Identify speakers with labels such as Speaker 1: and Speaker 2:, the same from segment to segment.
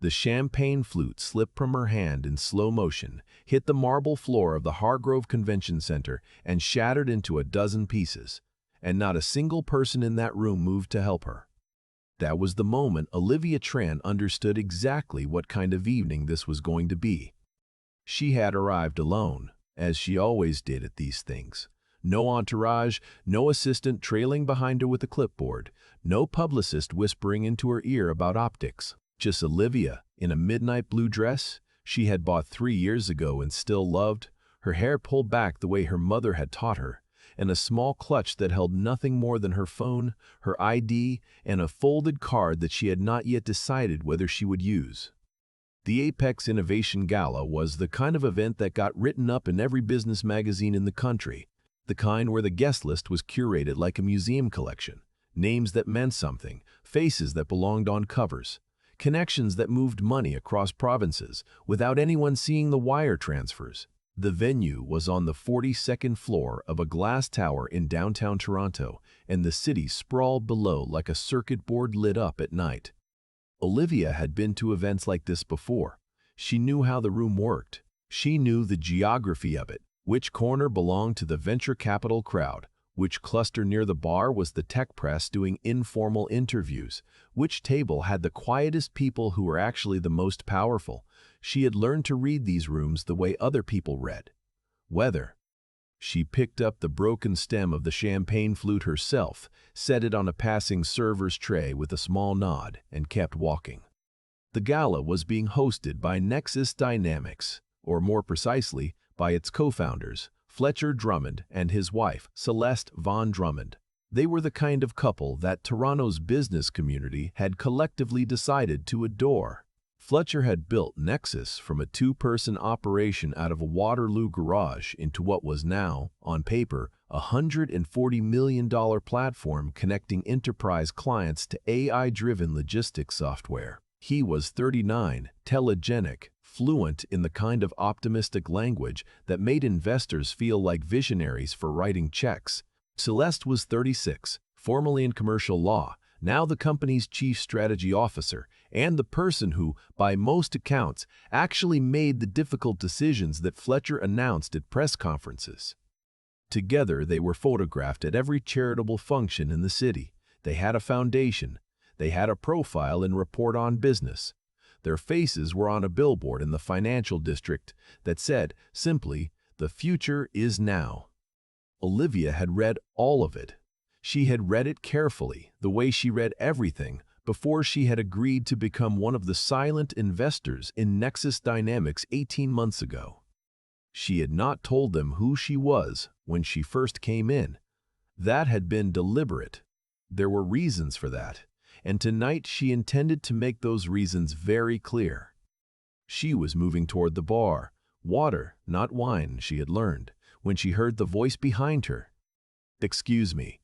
Speaker 1: The champagne flute slipped from her hand in slow motion, hit the marble floor of the Hargrove Convention Center, and shattered into a dozen pieces. And not a single person in that room moved to help her. That was the moment Olivia Tran understood exactly what kind of evening this was going to be. She had arrived alone, as she always did at these things. No entourage, no assistant trailing behind her with a clipboard, no publicist whispering into her ear about optics. Just Olivia, in a midnight blue dress she had bought 3 years ago and still loved, her hair pulled back the way her mother had taught her, and a small clutch that held nothing more than her phone, her ID, and a folded card that she had not yet decided whether she would use. The Apex Innovation Gala was the kind of event that got written up in every business magazine in the country, the kind where the guest list was curated like a museum collection, names that meant something, faces that belonged on covers, connections that moved money across provinces without anyone seeing the wire transfers. The venue was on the 42nd floor of a glass tower in downtown Toronto, and the city sprawled below like a circuit board lit up at night. Olivia had been to events like this before. She knew how the room worked. She knew the geography of it, which corner belonged to the venture capital crowd, which cluster near the bar was the tech press doing informal interviews, which table had the quietest people who were actually the most powerful. She had learned to read these rooms the way other people read weather. She picked up the broken stem of the champagne flute herself, set it on a passing server's tray with a small nod, and kept walking. The gala was being hosted by Nexus Dynamics, or more precisely, by its co-founders, Fletcher Drummond and his wife, Celeste Von Drummond. They were the kind of couple that Toronto's business community had collectively decided to adore. Fletcher had built Nexus from a 2-person operation out of a Waterloo garage into what was now, on paper, a $140 million platform connecting enterprise clients to AI-driven logistics software. He was 39, telegenic, fluent in the kind of optimistic language that made investors feel like visionaries for writing checks. Celeste was 36, formerly in commercial law, now the company's chief strategy officer, and the person who, by most accounts, actually made the difficult decisions that Fletcher announced at press conferences. Together, they were photographed at every charitable function in the city. They had a foundation. They had a profile and report on business. Their faces were on a billboard in the financial district that said, simply, "The future is now." Olivia had read all of it. She had read it carefully, the way she read everything, before she had agreed to become one of the silent investors in Nexus Dynamics 18 months ago. She had not told them who she was when she first came in. That had been deliberate. There were reasons for that, and tonight she intended to make those reasons very clear. She was moving toward the bar. Water, not wine, she had learned, when she heard the voice behind her. "Excuse me."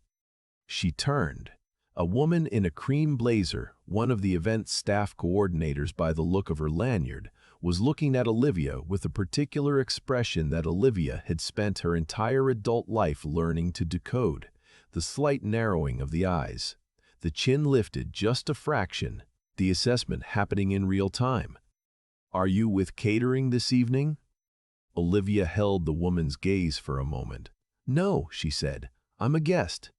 Speaker 1: She turned. A woman in a cream blazer, one of the event's staff coordinators by the look of her lanyard, was looking at Olivia with a particular expression that Olivia had spent her entire adult life learning to decode, the slight narrowing of the eyes. The chin lifted just a fraction, the assessment happening in real time. "Are you with catering this evening?" Olivia held the woman's gaze for a moment. "No," she said. "I'm a guest."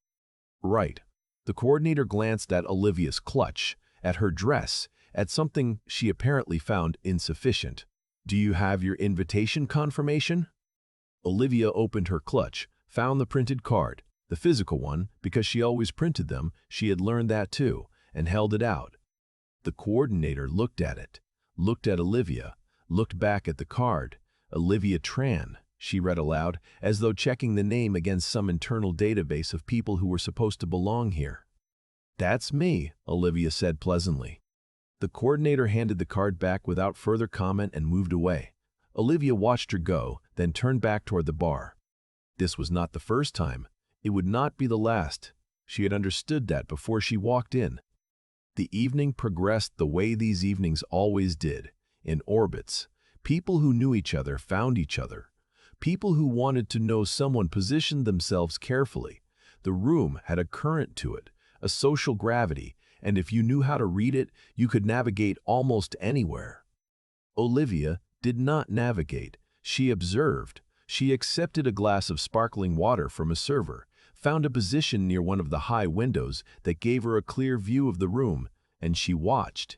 Speaker 1: "Right." The coordinator glanced at Olivia's clutch, at her dress, at something she apparently found insufficient. "Do you have your invitation confirmation?" Olivia opened her clutch, found the printed card, the physical one, because she always printed them, she had learned that too, and held it out. The coordinator looked at it, looked at Olivia, looked back at the card. "Olivia Tran," she read aloud, as though checking the name against some internal database of people who were supposed to belong here. "That's me," Olivia said pleasantly. The coordinator handed the card back without further comment and moved away. Olivia watched her go, then turned back toward the bar. This was not the first time. It would not be the last. She had understood that before she walked in. The evening progressed the way these evenings always did, in orbits. People who knew each other found each other. People who wanted to know someone positioned themselves carefully. The room had a current to it, a social gravity, and if you knew how to read it, you could navigate almost anywhere. Olivia did not navigate. She observed. She accepted a glass of sparkling water from a server, found a position near one of the high windows that gave her a clear view of the room, and she watched.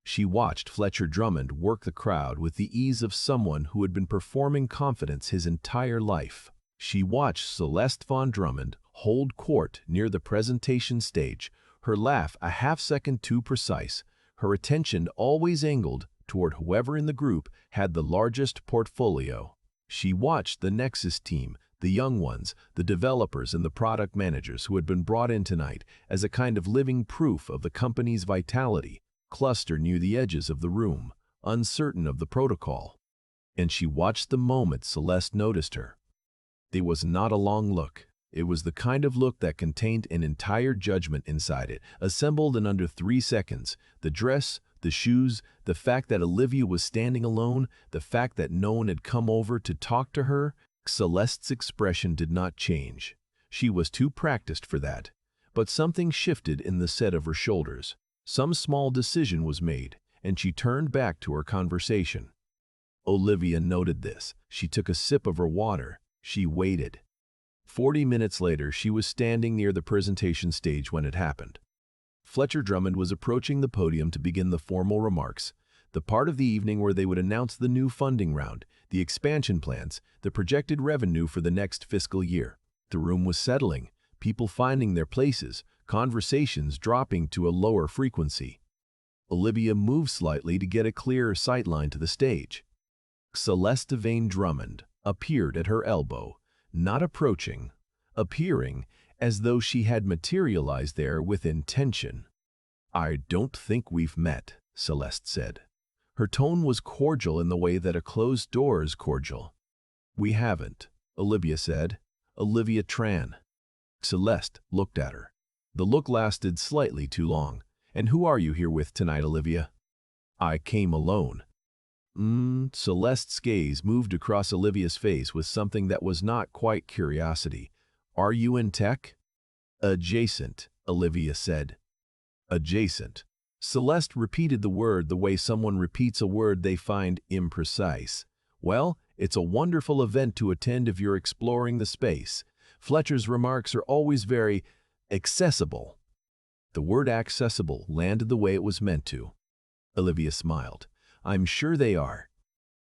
Speaker 1: She watched Fletcher Drummond work the crowd with the ease of someone who had been performing confidence his entire life. She watched Celeste von Drummond hold court near the presentation stage, her laugh a half-second too precise, her attention always angled toward whoever in the group had the largest portfolio. She watched the Nexus team, the young ones, the developers and the product managers who had been brought in tonight as a kind of living proof of the company's vitality, cluster near the edges of the room, uncertain of the protocol. And she watched the moment Celeste noticed her. It was not a long look. It was the kind of look that contained an entire judgment inside it, assembled in under 3 seconds. The dress, the shoes, the fact that Olivia was standing alone, the fact that no one had come over to talk to her. Celeste's expression did not change. She was too practiced for that. But something shifted in the set of her shoulders. Some small decision was made, and she turned back to her conversation. Olivia noted this. She took a sip of her water. She waited. 40 minutes later, she was standing near the presentation stage when it happened. Fletcher Drummond was approaching the podium to begin the formal remarks, the part of the evening where they would announce the new funding round, the expansion plans, the projected revenue for the next fiscal year. The room was settling, people finding their places, conversations dropping to a lower frequency. Olivia moved slightly to get a clearer sightline to the stage. Celeste von Drummond appeared at her elbow, not approaching, appearing as though she had materialized there with intention. "I don't think we've met," Celeste said. Her tone was cordial in the way that a closed door is cordial. "We haven't," Olivia said. "Olivia Tran." Celeste looked at her. The look lasted slightly too long. "And who are you here with tonight, Olivia?" "I came alone." Celeste's gaze moved across Olivia's face with something that was not quite curiosity. "Are you in tech?" "Adjacent," Olivia said. "Adjacent." Celeste repeated the word the way someone repeats a word they find imprecise. "Well, it's a wonderful event to attend if you're exploring the space. Fletcher's remarks are always very accessible." The word accessible landed the way it was meant to. Olivia smiled. "I'm sure they are."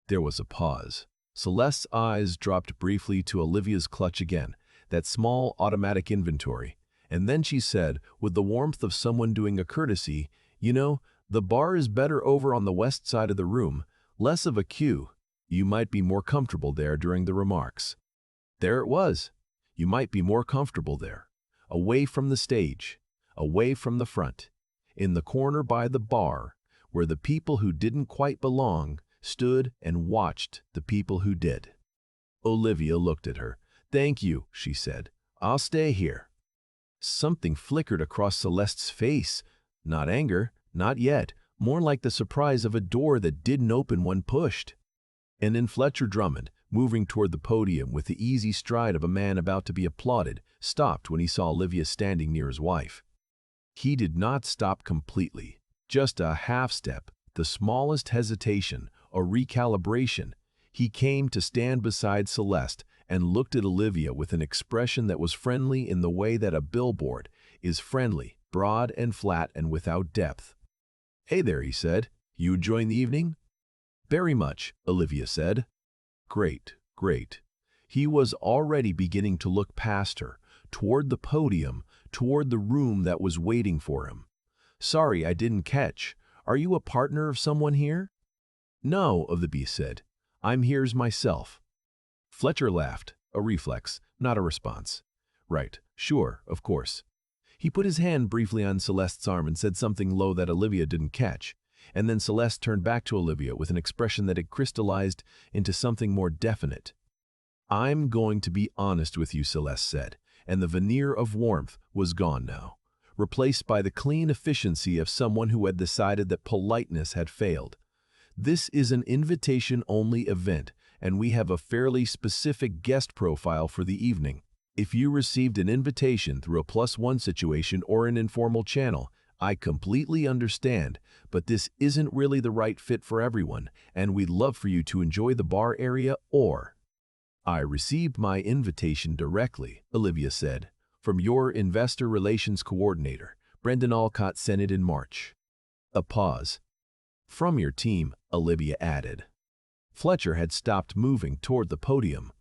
Speaker 1: There was a pause. Celeste's eyes dropped briefly to Olivia's clutch again, that small automatic inventory, and then she said, with the warmth of someone doing a courtesy, "You know, the bar is better over on the west side of the room, less of a queue. You might be more comfortable there during the remarks." There it was. You might be more comfortable there, away from the stage, away from the front, in the corner by the bar, where the people who didn't quite belong stood and watched the people who did. Olivia looked at her. "Thank you," she said. "I'll stay here." Something flickered across Celeste's face. Not anger, not yet, more like the surprise of a door that didn't open when pushed. And then Fletcher Drummond, moving toward the podium with the easy stride of a man about to be applauded, stopped when he saw Olivia standing near his wife. He did not stop completely. Just a half-step, the smallest hesitation, a recalibration. He came to stand beside Celeste and looked at Olivia with an expression that was friendly in the way that a billboard is friendly, broad and flat and without depth. "Hey there," he said. "You enjoying the evening?" "Very much," Olivia said. "Great, great." He was already beginning to look past her, toward the podium, toward the room that was waiting for him. "Sorry, I didn't catch. Are you a partner of someone here?" "No," Olivia said. "I'm here's myself." Fletcher laughed, a reflex, not a response. "Right, sure, of course." He put his hand briefly on Celeste's arm and said something low that Olivia didn't catch, and then Celeste turned back to Olivia with an expression that had crystallized into something more definite. "I'm going to be honest with you," Celeste said, and the veneer of warmth was gone now, replaced by the clean efficiency of someone who had decided that politeness had failed. "This is an invitation-only event, and we have a fairly specific guest profile for the evening. If you received an invitation through a +1 situation or an informal channel, I completely understand, but this isn't really the right fit for everyone, and we'd love for you to enjoy the bar area or... I received my invitation directly, Olivia said, from your investor relations coordinator. Brendan Alcott sent it in March. A pause. From your team, Olivia added. Fletcher had stopped moving toward the podium.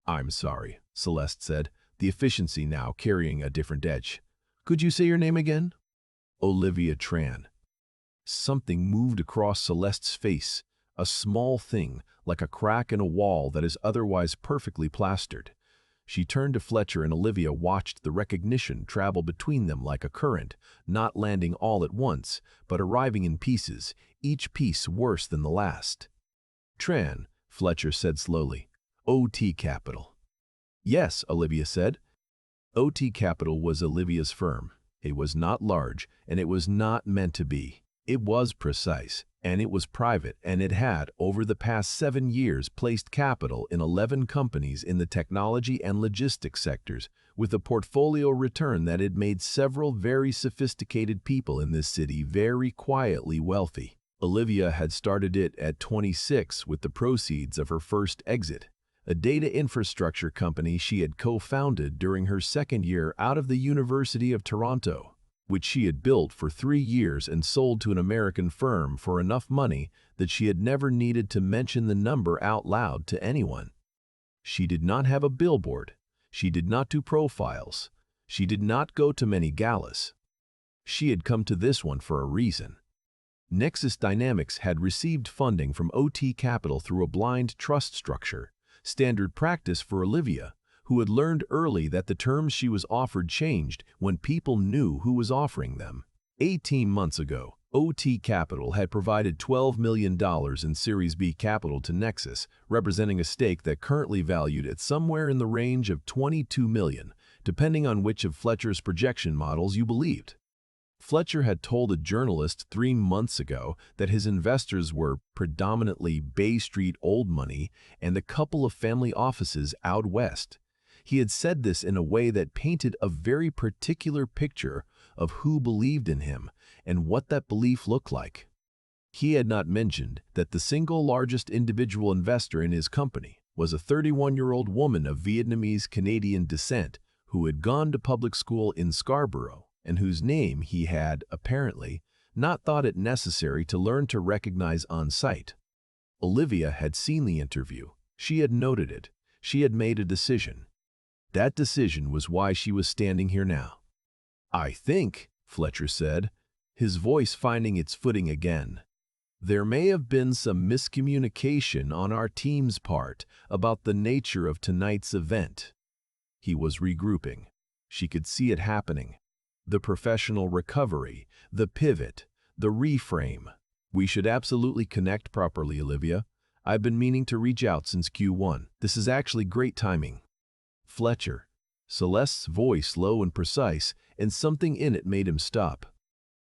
Speaker 1: I'm sorry, Celeste said, the efficiency now carrying a different edge. Could you say your name again? Olivia Tran. Something moved across Celeste's face, a small thing, like a crack in a wall that is otherwise perfectly plastered. She turned to Fletcher and Olivia watched the recognition travel between them like a current, not landing all at once, but arriving in pieces, each piece worse than the last. Tran, Fletcher said slowly. OT Capital. Yes, Olivia said. OT Capital was Olivia's firm. It was not large, and it was not meant to be. It was precise, and it was private, and it had, over the past 7 years, placed capital in 11 companies in the technology and logistics sectors, with a portfolio return that had made several very sophisticated people in this city very quietly wealthy. Olivia had started it at 26 with the proceeds of her first exit, a data infrastructure company she had co-founded during her second year out of the University of Toronto, which she had built for 3 years and sold to an American firm for enough money that she had never needed to mention the number out loud to anyone. She did not have a billboard. She did not do profiles. She did not go to many galas. She had come to this one for a reason. Nexus Dynamics had received funding from OT Capital through a blind trust structure, standard practice for Olivia, who had learned early that the terms she was offered changed when people knew who was offering them. 18 months ago, OT Capital had provided $12 million in Series B capital to Nexus, representing a stake that currently valued at somewhere in the range of $22 million, depending on which of Fletcher's projection models you believed. Fletcher had told a journalist 3 months ago that his investors were predominantly Bay Street old money and a couple of family offices out west. He had said this in a way that painted a very particular picture of who believed in him and what that belief looked like. He had not mentioned that the single largest individual investor in his company was a 31-year-old woman of Vietnamese-Canadian descent who had gone to public school in Scarborough and whose name he had, apparently, not thought it necessary to learn to recognize on sight. Olivia had seen the interview. She had noted it. She had made a decision. That decision was why she was standing here now. I think, Fletcher said, his voice finding its footing again, there may have been some miscommunication on our team's part about the nature of tonight's event. He was regrouping. She could see it happening. The professional recovery, the pivot, the reframe. We should absolutely connect properly, Olivia. I've been meaning to reach out since Q1. This is actually great timing. Fletcher. Celeste's voice low and precise, and something in it made him stop.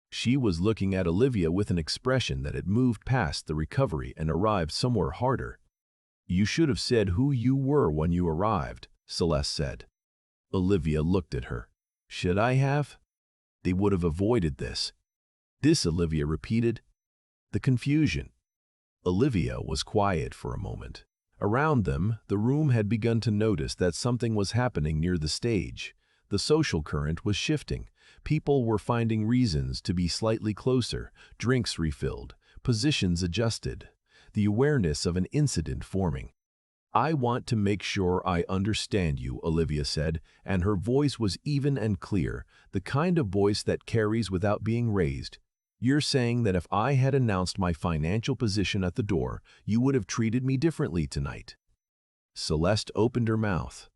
Speaker 1: She was looking at Olivia with an expression that had moved past the recovery and arrived somewhere harder. You should have said who you were when you arrived, Celeste said. Olivia looked at her. Should I have? They would have avoided this. This, Olivia repeated. The confusion. Olivia was quiet for a moment. Around them, the room had begun to notice that something was happening near the stage. The social current was shifting. People were finding reasons to be slightly closer, drinks refilled, positions adjusted, the awareness of an incident forming. I want to make sure I understand you, Olivia said, and her voice was even and clear, the kind of voice that carries without being raised. You're saying that if I had announced my financial position at the door, you would have treated me differently tonight. Celeste opened her mouth.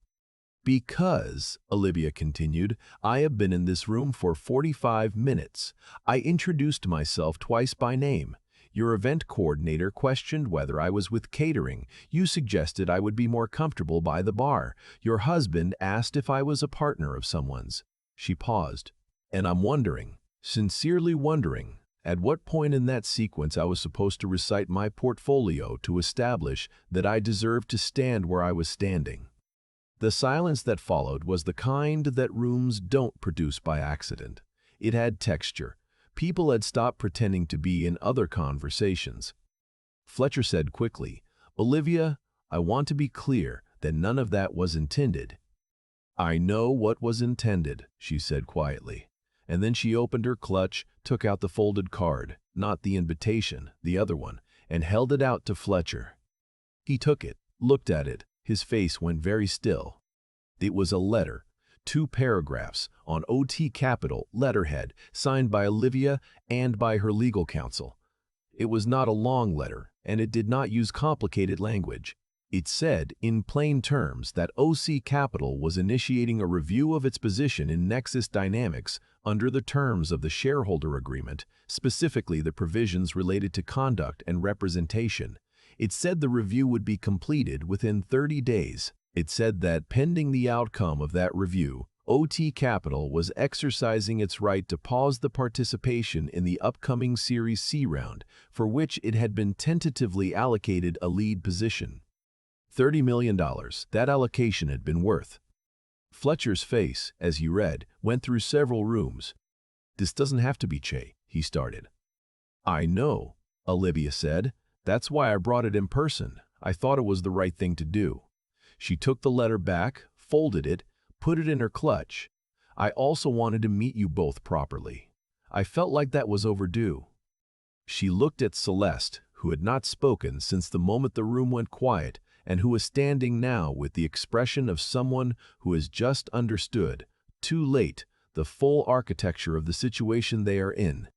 Speaker 1: Because, Olivia continued, I have been in this room for 45 minutes. I introduced myself twice by name. Your event coordinator questioned whether I was with catering. You suggested I would be more comfortable by the bar. Your husband asked if I was a partner of someone's. She paused. And I'm wondering, sincerely wondering, at what point in that sequence I was supposed to recite my portfolio to establish that I deserved to stand where I was standing. The silence that followed was the kind that rooms don't produce by accident. It had texture. People had stopped pretending to be in other conversations. Fletcher said quickly, "Olivia, I want to be clear that none of that was intended." "I know what was intended," she said quietly. And then she opened her clutch, took out the folded card, not the invitation, the other one, and held it out to Fletcher. He took it, looked at it, his face went very still. It was a letter, 2 paragraphs, on OT Capital letterhead, signed by Olivia and by her legal counsel. It was not a long letter, and it did not use complicated language. It said, in plain terms, that OC Capital was initiating a review of its position in Nexus Dynamics under the terms of the shareholder agreement, specifically the provisions related to conduct and representation. It said the review would be completed within 30 days. It said that, pending the outcome of that review, OT Capital was exercising its right to pause the participation in the upcoming Series C round, for which it had been tentatively allocated a lead position. $30 million, that allocation had been worth. Fletcher's face, as he read, went through several rooms. "This doesn't have to be, Che," he started. "I know," Olivia said. "That's why I brought it in person. I thought it was the right thing to do." She took the letter back, folded it, put it in her clutch. "I also wanted to meet you both properly. I felt like that was overdue." She looked at Celeste, who had not spoken since the moment the room went quiet, and who was standing now with the expression of someone who has just understood, too late, the full architecture of the situation they are in.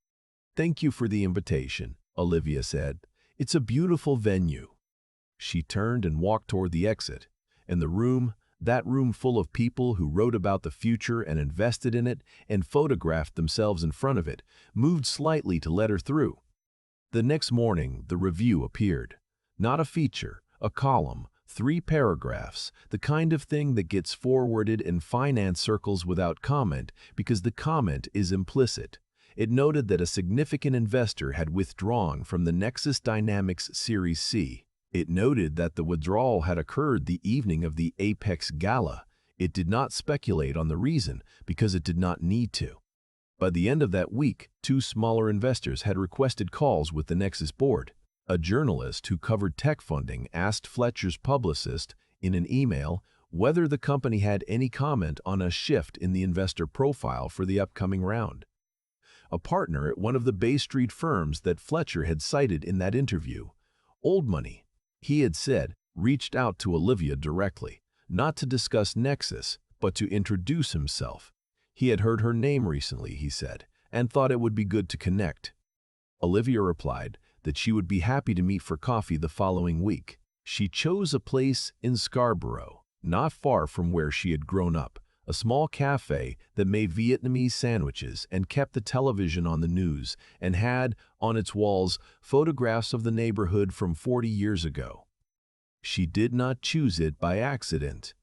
Speaker 1: "Thank you for the invitation," Olivia said. "It's a beautiful venue." She turned and walked toward the exit, and the room, that room full of people who wrote about the future and invested in it and photographed themselves in front of it, moved slightly to let her through. The next morning, the review appeared. Not a feature, a column, 3 paragraphs, the kind of thing that gets forwarded in finance circles without comment because the comment is implicit. It noted that a significant investor had withdrawn from the Nexus Dynamics Series C. It noted that the withdrawal had occurred the evening of the Apex Gala. It did not speculate on the reason because it did not need to. By the end of that week, 2 smaller investors had requested calls with the Nexus board. A journalist who covered tech funding asked Fletcher's publicist in an email whether the company had any comment on a shift in the investor profile for the upcoming round. A partner at one of the Bay Street firms that Fletcher had cited in that interview, Old Money, he had said, reached out to Olivia directly, not to discuss Nexus, but to introduce himself. He had heard her name recently, he said, and thought it would be good to connect. Olivia replied that she would be happy to meet for coffee the following week. She chose a place in Scarborough, not far from where she had grown up, a small cafe that made Vietnamese sandwiches and kept the television on the news and had, on its walls, photographs of the neighborhood from 40 years ago. She did not choose it by accident.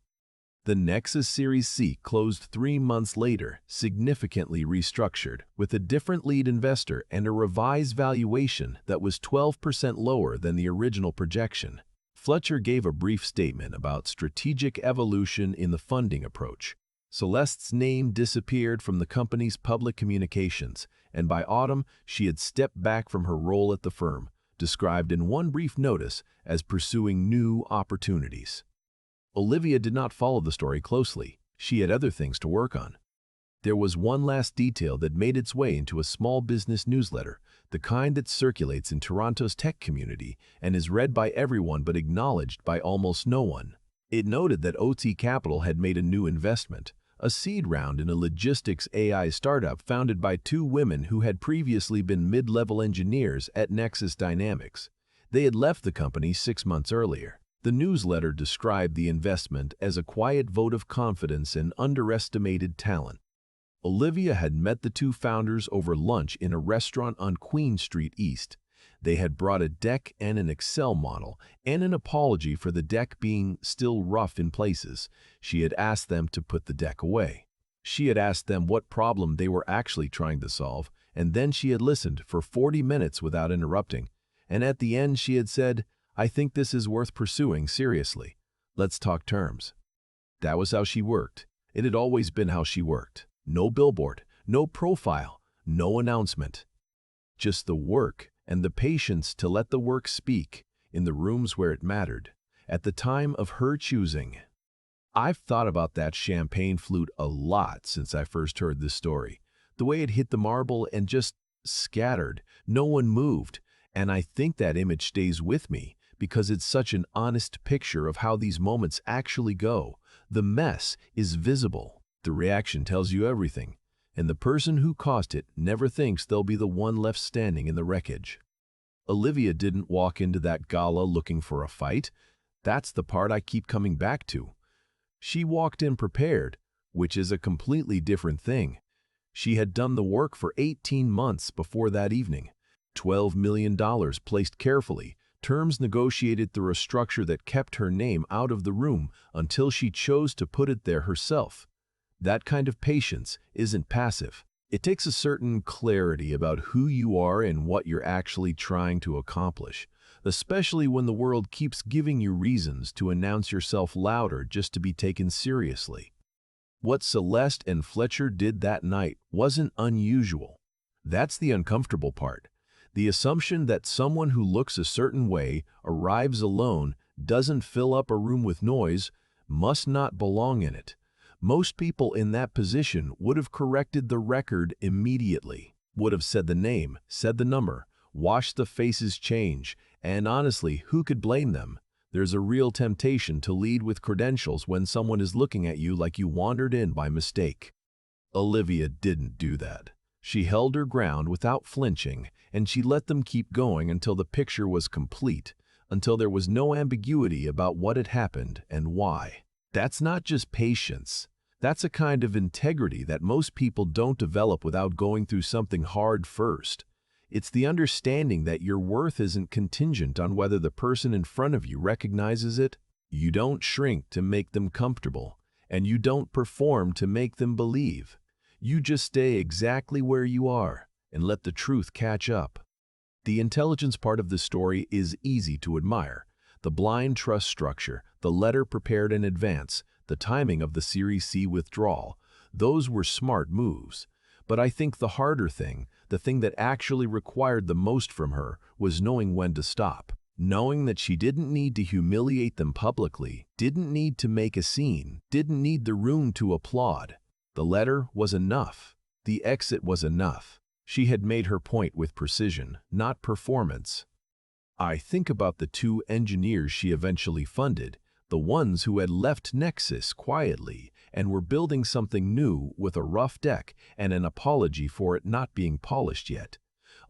Speaker 1: The Nexus Series C closed 3 months later, significantly restructured, with a different lead investor and a revised valuation that was 12% lower than the original projection. Fletcher gave a brief statement about strategic evolution in the funding approach. Celeste's name disappeared from the company's public communications, and by autumn, she had stepped back from her role at the firm, described in one brief notice as pursuing new opportunities. Olivia did not follow the story closely. She had other things to work on. There was one last detail that made its way into a small business newsletter, the kind that circulates in Toronto's tech community and is read by everyone but acknowledged by almost no one. It noted that OT Capital had made a new investment, a seed round in a logistics AI startup founded by 2 women who had previously been mid-level engineers at Nexus Dynamics. They had left the company 6 months earlier. The newsletter described the investment as a quiet vote of confidence in underestimated talent. Olivia had met the 2 founders over lunch in a restaurant on Queen Street East. They had brought a deck and an Excel model, and an apology for the deck being still rough in places. She had asked them to put the deck away. She had asked them what problem they were actually trying to solve, and then she had listened for 40 minutes without interrupting. And at the end she had said, "I think this is worth pursuing seriously. Let's talk terms." That was how she worked. It had always been how she worked. No billboard, no profile, no announcement. Just the work and the patience to let the work speak in the rooms where it mattered, at the time of her choosing. I've thought about that champagne flute a lot since I first heard this story. The way it hit the marble and just scattered, no one moved, and I think that image stays with me because it's such an honest picture of how these moments actually go. The mess is visible. The reaction tells you everything, and the person who caused it never thinks they'll be the one left standing in the wreckage. Olivia didn't walk into that gala looking for a fight. That's the part I keep coming back to. She walked in prepared, which is a completely different thing. She had done the work for 18 months before that evening. $12 million placed carefully, terms negotiated through a structure that kept her name out of the room until she chose to put it there herself. That kind of patience isn't passive. It takes a certain clarity about who you are and what you're actually trying to accomplish, especially when the world keeps giving you reasons to announce yourself louder just to be taken seriously. What Celeste and Fletcher did that night wasn't unusual. That's the uncomfortable part. The assumption that someone who looks a certain way, arrives alone, doesn't fill up a room with noise, must not belong in it. Most people in that position would have corrected the record immediately, would have said the name, said the number, watched the faces change, and honestly, who could blame them? There's a real temptation to lead with credentials when someone is looking at you like you wandered in by mistake. Olivia didn't do that. She held her ground without flinching, and she let them keep going until the picture was complete, until there was no ambiguity about what had happened and why. That's not just patience. That's a kind of integrity that most people don't develop without going through something hard first. It's the understanding that your worth isn't contingent on whether the person in front of you recognizes it. You don't shrink to make them comfortable, and you don't perform to make them believe. You just stay exactly where you are and let the truth catch up. The intelligence part of the story is easy to admire. The blind trust structure, the letter prepared in advance, the timing of the Series C withdrawal, those were smart moves. But I think the harder thing, the thing that actually required the most from her, was knowing when to stop. Knowing that she didn't need to humiliate them publicly, didn't need to make a scene, didn't need the room to applaud. The letter was enough. The exit was enough. She had made her point with precision, not performance. I think about the two engineers she eventually funded, the ones who had left Nexus quietly and were building something new with a rough deck and an apology for it not being polished yet.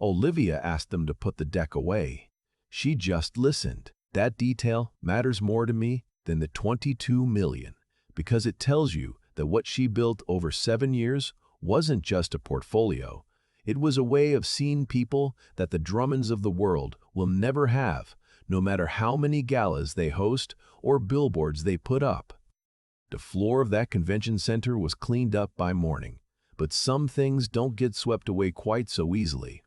Speaker 1: Olivia asked them to put the deck away. She just listened. That detail matters more to me than the 22 million, because it tells you that what she built over 7 years wasn't just a portfolio. It was a way of seeing people that the Drummonds of the world will never have, no matter how many galas they host or billboards they put up. The floor of that convention center was cleaned up by morning, but some things don't get swept away quite so easily.